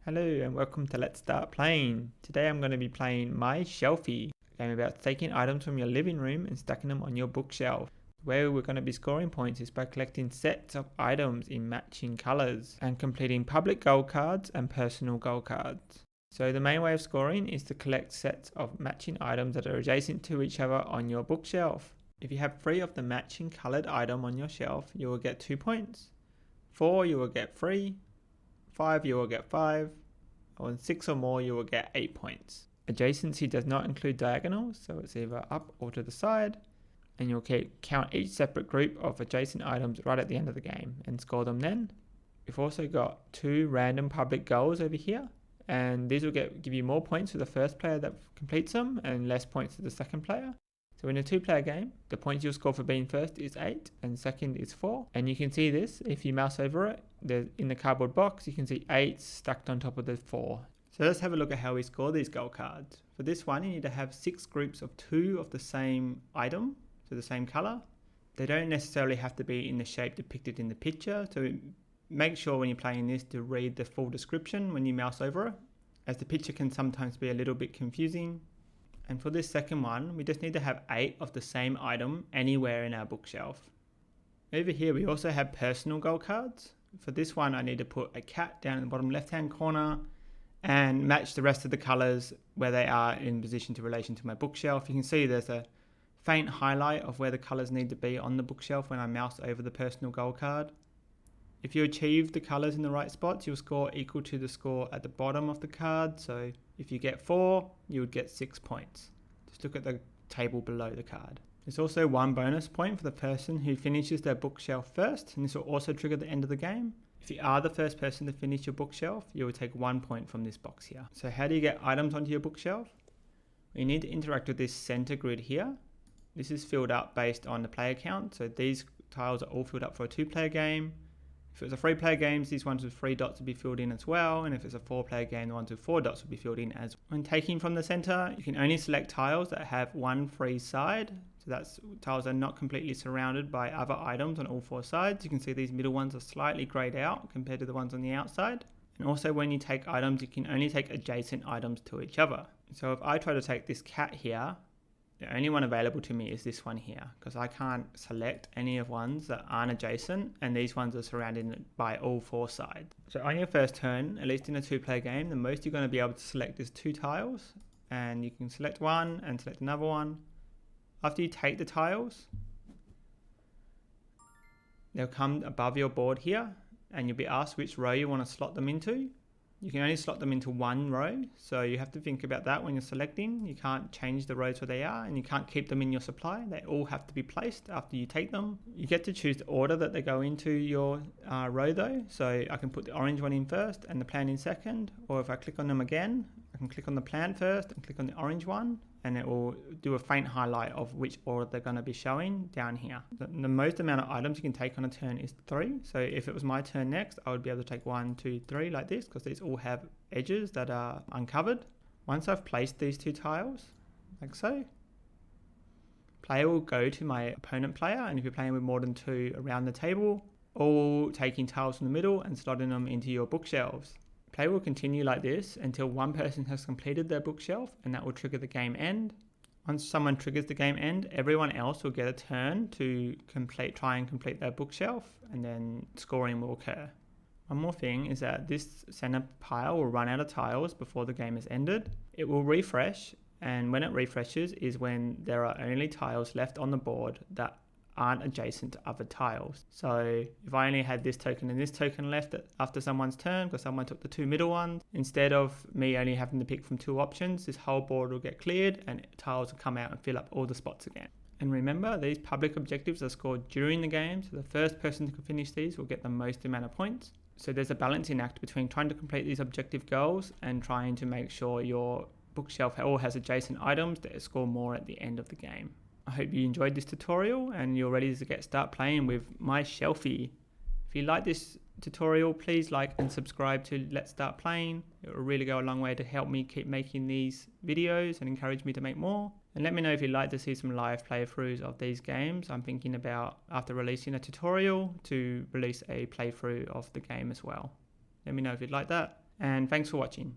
Hello and welcome to Let's Start Playing. Today I'm going to be playing My Shelfie, a game about taking items from your living room and stacking them on your bookshelf. The way we're going to be scoring points is by collecting sets of items in matching colours and completing public gold cards and personal gold cards. So the main way of scoring is to collect sets of matching items that are adjacent to each other on your bookshelf. If you have 3 of the matching coloured item on your shelf, you will get 2 points. 4 you will get 3. 5 you will get 5, on 6 or more you will get 8 points. Adjacency does not include diagonals, so it's either up or to the side, and you'll count each separate group of adjacent items right at the end of the game and score them then. We've also got 2 random public goals over here, and these will give you more points for the first player that completes them and less points to the second player. So in a 2-player game, the points you'll score for being first is 8 and second is 4. And you can see this if you mouse over it. In the cardboard box, you can see 8 stacked on top of the 4. So let's have a look at how we score these gold cards. For this one, you need to have 6 groups of 2 of the same item, so the same color. They don't necessarily have to be in the shape depicted in the picture. So make sure when you're playing this to read the full description when you mouse over it, as the picture can sometimes be a little bit confusing. And for this second one, we just need to have 8 of the same item anywhere in our bookshelf. Over here, we also have personal gold cards. For this one, I need to put a cat down in the bottom left-hand corner and match the rest of the colors where they are in position to relation to my bookshelf. You can see there's a faint highlight of where the colors need to be on the bookshelf when I mouse over the personal gold card. If you achieve the colors in the right spots, you'll score equal to the score at the bottom of the card. So if you get 4, you would get 6 points. Just look at the table below the card. There's also 1 bonus point for the person who finishes their bookshelf first, and this will also trigger the end of the game. If you are the first person to finish your bookshelf, you will take 1 point from this box here. So how do you get items onto your bookshelf? You need to interact with this center grid here. This is filled up based on the player count. So these tiles are all filled up for a 2-player game. If it was a 3-player game, these ones with 3 dots would be filled in as well. And if it's a 4-player game, the ones with 4 dots would be filled in as well. When taking from the center, you can only select tiles that have 1 free side. So that's tiles that are not completely surrounded by other items on all 4 sides. You can see these middle ones are slightly grayed out compared to the ones on the outside. And also when you take items, you can only take adjacent items to each other. So if I try to take this cat here, the only one available to me is this one here, because I can't select any of ones that aren't adjacent, and these ones are surrounded by all 4 sides. So on your first turn, at least in a 2-player game, the most you're going to be able to select is 2 tiles, and you can select one and select another one. After you take the tiles, they'll come above your board here, and you'll be asked which row you want to slot them into. You can only slot them into 1 row, so you have to think about that when you're selecting. You can't change the rows where they are, and you can't keep them in your supply. They all have to be placed after you take them. You get to choose the order that they go into your row though, so I can put the orange one in first and the plant in second, or if I click on them again, I can click on the plant first and click on the orange one, and it will do a faint highlight of which order they're going to be showing down here. The most amount of items you can take on a turn is 3. So if it was my turn next, I would be able to take 1, 2, 3 like this, because these all have edges that are uncovered. Once I've placed these 2 tiles, like so, player will go to my opponent player, and if you're playing with more than 2 around the table, all taking tiles from the middle and slotting them into your bookshelves. Play will continue like this until one person has completed their bookshelf, and that will trigger the game end. Once someone triggers the game end, everyone else will get a turn to try and complete their bookshelf, and then scoring will occur. One more thing is that this center pile will run out of tiles before the game is ended. It will refresh, and when it refreshes is when there are only tiles left on the board that aren't adjacent to other tiles. So if I only had this token and this token left after someone's turn because someone took the 2 middle ones, instead of me only having to pick from 2 options, this whole board will get cleared and tiles will come out and fill up all the spots again. And remember, these public objectives are scored during the game, so the first person to finish these will get the most amount of points. So there's a balancing act between trying to complete these objective goals and trying to make sure your bookshelf all has adjacent items that score more at the end of the game. I hope you enjoyed this tutorial and you're ready to start playing with My Shelfie. If you like this tutorial, please like and subscribe to Let's Start Playing. It will really go a long way to help me keep making these videos and encourage me to make more. And let me know if you'd like to see some live playthroughs of these games. I'm thinking about, after releasing a tutorial, to release a playthrough of the game as well. Let me know if you'd like that. And thanks for watching.